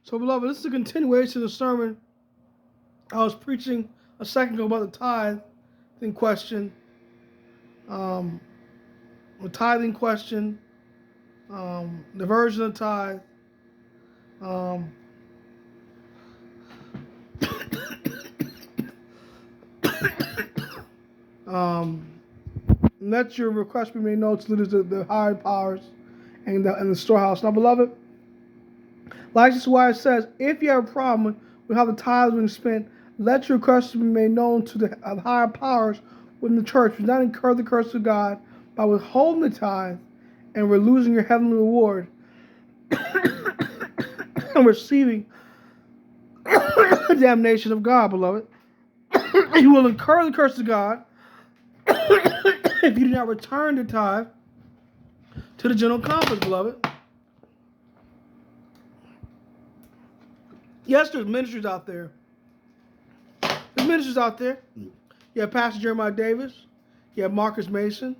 So, beloved, this is a continuation of the sermon I was preaching a second ago about the tithe in question, the tithing question, the version of the tithe. Let your request be made known to leaders of the higher powers and the storehouse. Now, beloved, like this is why it says, if you have a problem with how the tithe is being spent, let your request be made known to the higher powers within the church. Do not incur the curse of God by withholding the tithe, and we're losing your heavenly reward and receiving the damnation of God, beloved. You will incur the curse of God if you do not return the tithe to the general conference, beloved. Yes, there's ministries out there. There's ministries out there. You have Pastor Jeremiah Davis. You have Marcus Mason.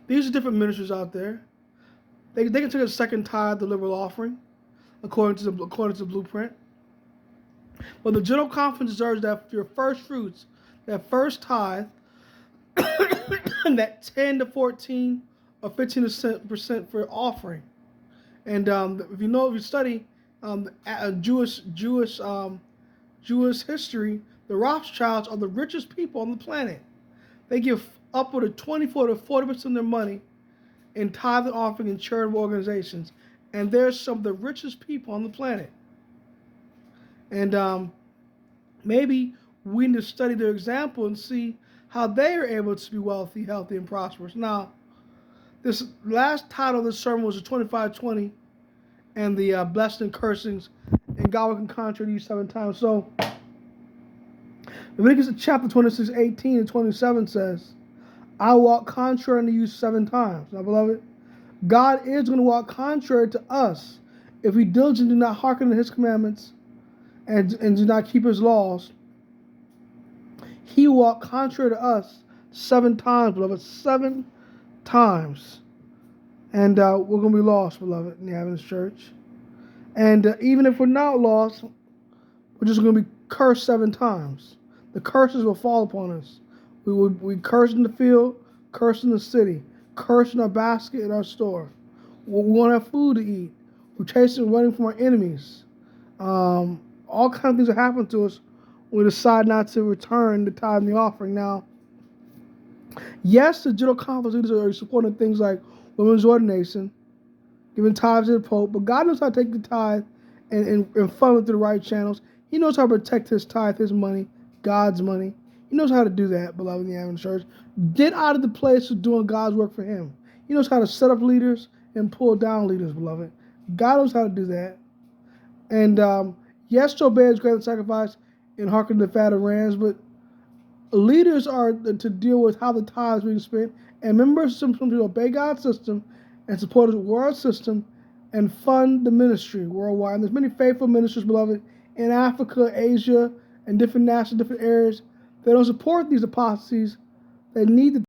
These are different ministries out there. They can take a second tithe, the liberal offering, according to the blueprint. But the general conference deserves that your first fruits, that first tithe, and that 10 to 14 or 15% for offering. And if you study Jewish history, the Rothschilds are the richest people on the planet. They give upward of 24 to 40% of their money in tithe and offering in charitable organizations. And they're some of the richest people on the planet. And maybe we need to study their example and see how they are able to be wealthy, healthy, and prosperous. Now, this last title of this sermon was the 25-20 and the blessing and cursings, and God will contrary to you 7 times. So, Leviticus chapter 26, 18 and 27 says, I walk contrary unto you 7 times. Now, beloved, God is going to walk contrary to us if we diligently do not hearken to his commandments and do not keep his laws. He will walk contrary to us 7 times, beloved, 7 times. And we're going to be lost, beloved, in the Adventist church. And even if we're not lost, we're just going to be cursed 7 times. The curses will fall upon us. We curse in the field, curse in the city, curse in our basket in our store. We won't have food to eat. We're chasing, running from our enemies. All kinds of things that happen to us when we decide not to return the tithe and the offering. Now, yes, the general conference leaders are supporting things like women's ordination, giving tithes to the Pope, but God knows how to take the tithe and funnel it through the right channels. He knows how to protect his tithe, his money, God's money. He knows how to do that, beloved in the Adventist church. Get out of the place of doing God's work for him. He knows how to set up leaders and pull down leaders, beloved. God knows how to do that. And yes, to obey is greater than sacrifice and hearken to the fat of rams, but leaders are to deal with how the tithe is being spent, and members some to obey God's system and support his world system and fund the ministry worldwide. And there's many faithful ministers, beloved, in Africa, Asia, and different national, different areas. They don't support these apostasy. They need the